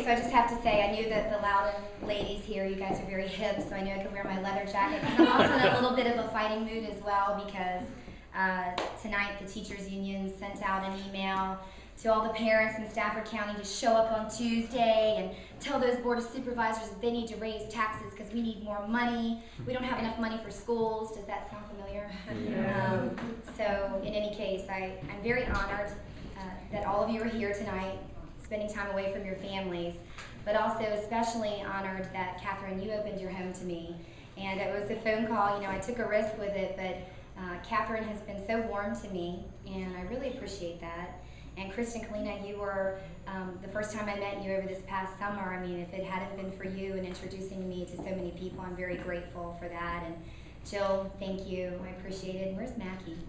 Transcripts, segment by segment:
so I just have to say, I knew that the Loudon ladies here, you guys are very hip, so I knew I could wear my leather jacket. I'm also in a little bit of a fighting mood as well, because tonight the teachers union sent out an email to all the parents in Stafford County to show up on Tuesday and tell those board of supervisors that they need to raise taxes because we need more money. We don't have enough money for schools. Does that sound familiar? Yeah. So in any case, I'm very honored that all of you are here tonight, spending time away from your families, but also especially honored that, Catherine, you opened your home to me. And it was a phone call. You know, I took a risk with it, but Catherine has been so warm to me, and I really appreciate that. And Kristen, Kalina, you were the first time I met you over this past summer. I mean, if it hadn't been for you and introducing me to so many people, I'm very grateful for that. And Jill, thank you. I appreciate it. And where's Mackie?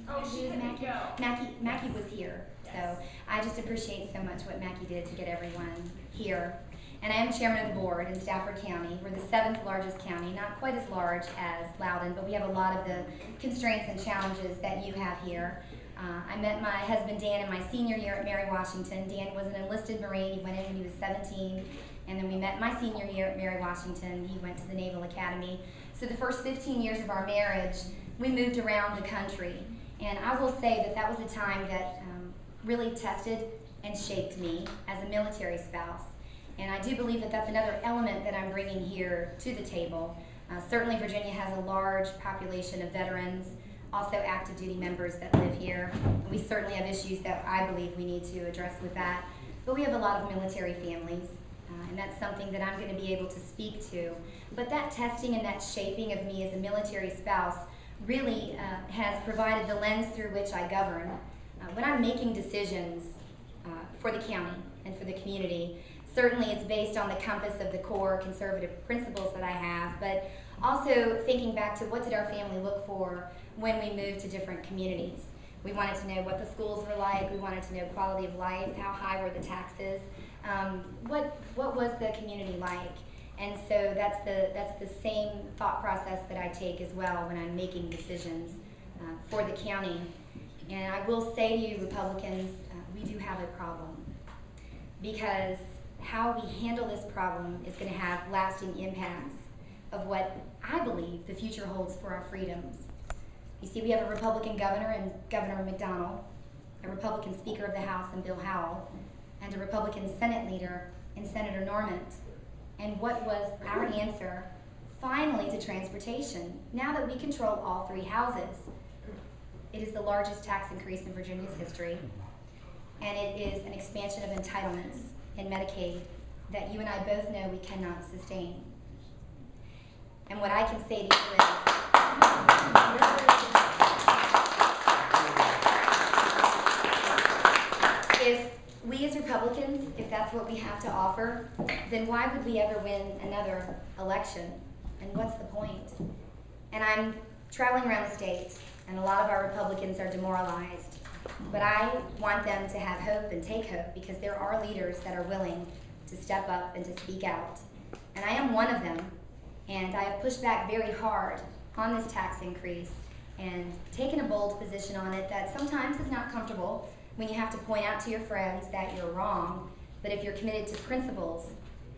Oh, she is Mackie. Mackie was here. Yes. So I just appreciate so much what Mackie did to get everyone here. And I am chairman of the board in Stafford County. We're the 7th largest county, not quite as large as Loudon, but we have a lot of the constraints and challenges that you have here. I met my husband Dan in my senior year at Mary Washington. Dan was an enlisted Marine. He went in when he was 17. And then we met my senior year at Mary Washington. He went to the Naval Academy. So the first 15 years of our marriage, we moved around the country. And I will say that that was a time that really tested and shaped me as a military spouse. And I do believe that that's another element that I'm bringing here to the table. Certainly Virginia has a large population of veterans, also active duty members that live here. And we certainly have issues that I believe we need to address with that. But we have a lot of military families, and that's something that I'm going to be able to speak to. But that testing and that shaping of me as a military spouse really has provided the lens through which I govern. When I'm making decisions for the county and for the community, certainly it's based on the compass of the core conservative principles that I have, but also thinking back to what did our family look for when we moved to different communities. We wanted to know what the schools were like, we wanted to know quality of life, how high were the taxes, what was the community like. And so that's the same thought process that I take as well when I'm making decisions for the county. And I will say to you, Republicans, we do have a problem, because how we handle this problem is going to have lasting impacts of what I believe the future holds for our freedoms. You see, we have a Republican governor in Governor McDonnell, a Republican Speaker of the House in Bill Howell, and a Republican Senate leader in Senator Normant. And what was our answer, finally, to transportation, now that we control all 3 houses? It is the largest tax increase in Virginia's history, and it is an expansion of entitlements in Medicaid that you and I both know we cannot sustain. And what I can say to you is, if we as Republicans, if that's what we have to offer, then why would we ever win another election? And what's the point? And I'm traveling around the state, and a lot of our Republicans are demoralized. But I want them to have hope and take hope, because there are leaders that are willing to step up and to speak out. And I am one of them, and I have pushed back very hard on this tax increase and taken a bold position on it that sometimes is not comfortable when you have to point out to your friends that you're wrong. But if you're committed to principles,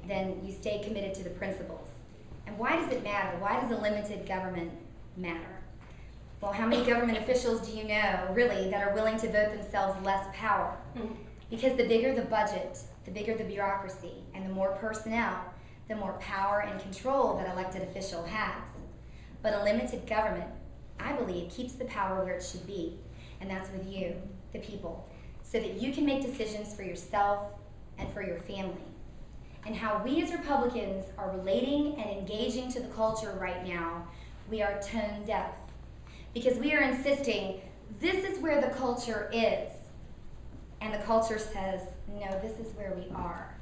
then you stay committed to the principles. And why does it matter? Why does a limited government matter? Well, how many government officials do you know, really, that are willing to vote themselves less power? Because the bigger the budget, the bigger the bureaucracy, and the more personnel, the more power and control that elected official has. But a limited government, I believe, keeps the power where it should be, and that's with you, the people, so that you can make decisions for yourself and for your family. And how we as Republicans are relating and engaging to the culture right now, we are tone deaf. Because we are insisting, this is where the culture is. And the culture says, no, this is where we are.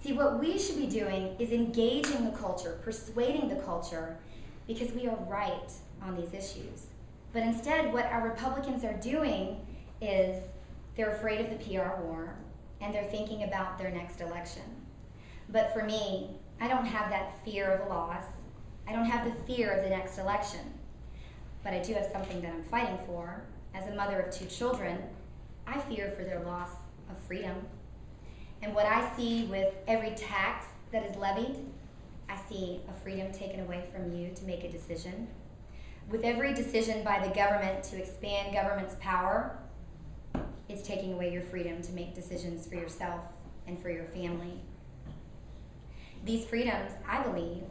See, what we should be doing is engaging the culture, persuading the culture, because we are right on these issues. But instead, what our Republicans are doing is they're afraid of the PR war, and they're thinking about their next election. But for me, I don't have that fear of a loss. I don't have the fear of the next election. But I do have something that I'm fighting for. As a mother of 2 children, I fear for their loss of freedom. And what I see with every tax that is levied, I see a freedom taken away from you to make a decision. With every decision by the government to expand government's power, it's taking away your freedom to make decisions for yourself and for your family. These freedoms, I believe,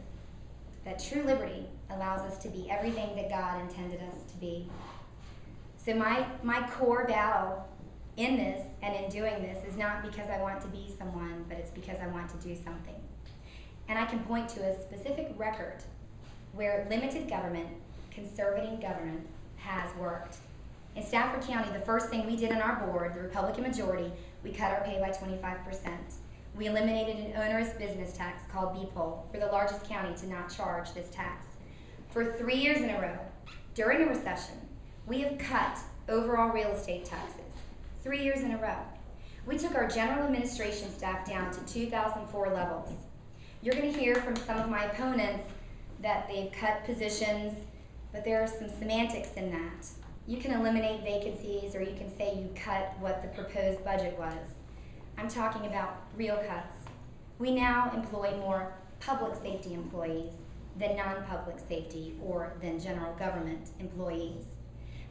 that true liberty allows us to be everything that God intended us to be. So my core battle in this and in doing this is not because I want to be someone, but it's because I want to do something. And I can point to a specific record where limited government, conservative government, has worked. In Stafford County, the first thing we did in our board, the Republican majority, we cut our pay by 25%. We eliminated an onerous business tax called B-Poll. We're the largest county to not charge this tax. For 3 years in a row, during a recession, we have cut overall real estate taxes. 3 years in a row. We took our general administration staff down to 2004 levels. You're going to hear from some of my opponents that they've cut positions, but there are some semantics in that. You can eliminate vacancies, or you can say you cut what the proposed budget was. I'm talking about real cuts. We now employ more public safety employees than non-public safety or than general government employees.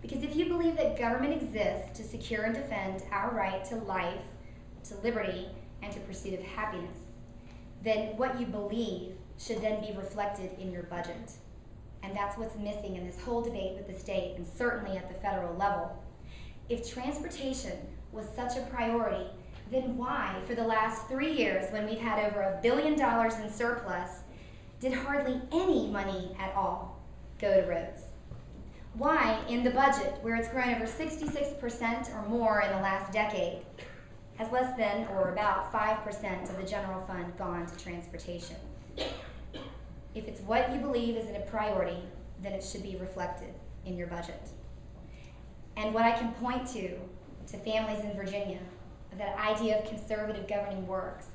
Because if you believe that government exists to secure and defend our right to life, to liberty, and to pursuit of happiness, then what you believe should then be reflected in your budget. And that's what's missing in this whole debate with the state, and certainly at the federal level. If transportation was such a priority, then why, for the last 3 years, when we've had over $1 billion in surplus, did hardly any money at all go to roads? Why, in the budget, where it's grown over 66% or more in the last decade, has less than or about 5% of the general fund gone to transportation? If it's what you believe is a priority, then it should be reflected in your budget. And what I can point to families in Virginia, that idea of conservative governing works,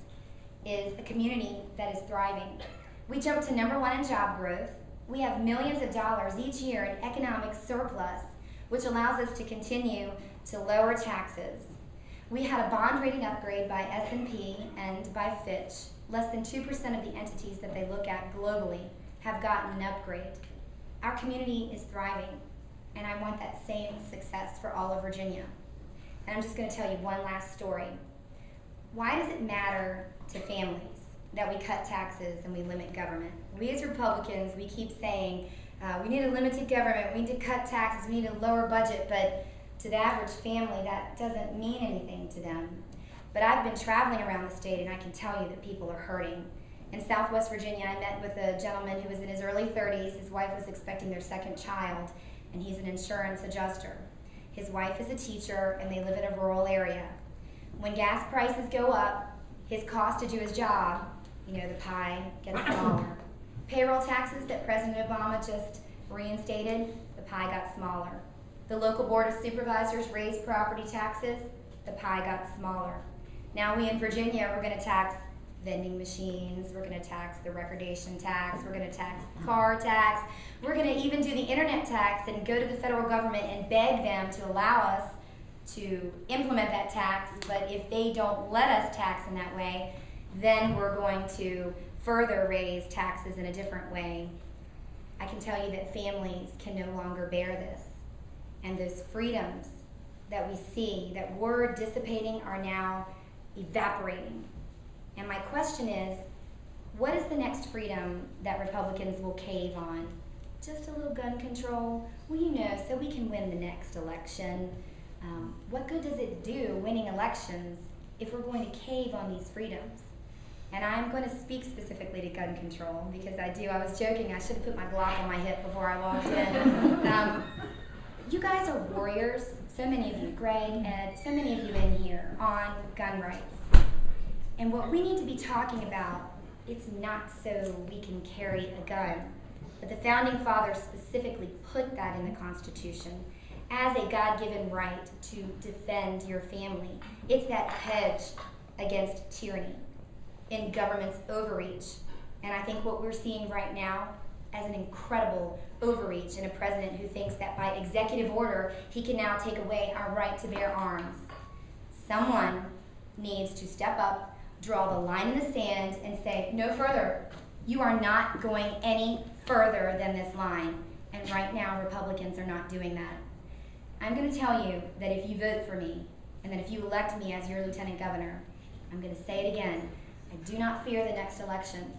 is a community that is thriving. We jumped to #1 in job growth. We have millions of dollars each year in economic surplus, which allows us to continue to lower taxes. We had a bond rating upgrade by S&P and by Fitch. Less than 2% of the entities that they look at globally have gotten an upgrade. Our community is thriving, and I want that same success for all of Virginia. And I'm just going to tell you one last story. Why does it matter to families that we cut taxes and we limit government? We as Republicans, we keep saying, we need a limited government, we need to cut taxes, we need a lower budget, but to the average family, that doesn't mean anything to them. But I've been traveling around the state, and I can tell you that people are hurting. In Southwest Virginia, I met with a gentleman who was in his early 30s. His wife was expecting their second child, and he's an insurance adjuster. His wife is a teacher, and they live in a rural area. When gas prices go up, his cost to do his job, the pie gets smaller. Payroll taxes that President Obama just reinstated, the pie got smaller. The local board of supervisors raised property taxes, the pie got smaller. Now we in Virginia, we're going to tax vending machines, we're going to tax the recordation tax, we're going to tax the car tax, we're going to even do the internet tax and go to the federal government and beg them to allow us to implement that tax, but if they don't let us tax in that way, then we're going to further raise taxes in a different way. I can tell you that families can no longer bear this, and those freedoms that we see that were dissipating are now evaporating. And my question is, what is the next freedom that Republicans will cave on? Just a little gun control? Well, so we can win the next election. What good does it do winning elections if we're going to cave on these freedoms? And I'm going to speak specifically to gun control because I was joking, I should have put my Glock on my hip before I walked in. You guys are warriors, so many of you, Greg, Ed, so many of you in here, on gun rights. And what we need to be talking about, it's not so we can carry a gun, but the Founding Fathers specifically put that in the Constitution as a God-given right to defend your family. It's that hedge against tyranny in government's overreach. And I think what we're seeing right now as an incredible overreach in a president who thinks that by executive order, he can now take away our right to bear arms. Someone needs to step up, draw the line in the sand, and say, no further. You are not going any further than this line. And right now, Republicans are not doing that. I'm going to tell you that if you vote for me, and that if you elect me as your lieutenant governor, I'm going to say it again, I do not fear the next election,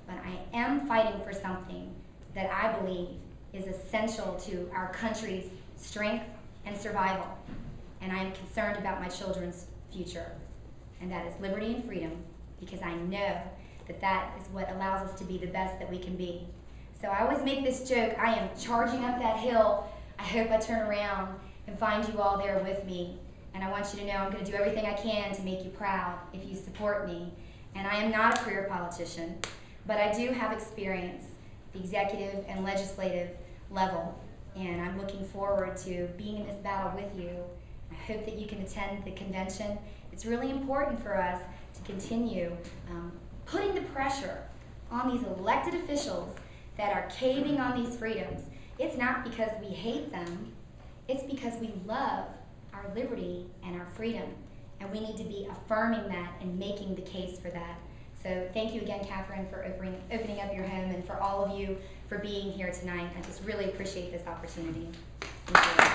but I am fighting for something that I believe is essential to our country's strength and survival. And I am concerned about my children's future, and that is liberty and freedom, because I know that that is what allows us to be the best that we can be. So I always make this joke, I am charging up that hill. I hope I turn around and find you all there with me. And I want you to know I'm going to do everything I can to make you proud if you support me. And I am not a career politician, but I do have experience at the executive and legislative level. And I'm looking forward to being in this battle with you. I hope that you can attend the convention. It's really important for us to continue putting the pressure on these elected officials that are caving on these freedoms. It's not because we hate them, it's because we love our liberty and our freedom. And we need to be affirming that and making the case for that. So thank you again, Catherine, for opening up your home, and for all of you for being here tonight. I just really appreciate this opportunity. Thank you.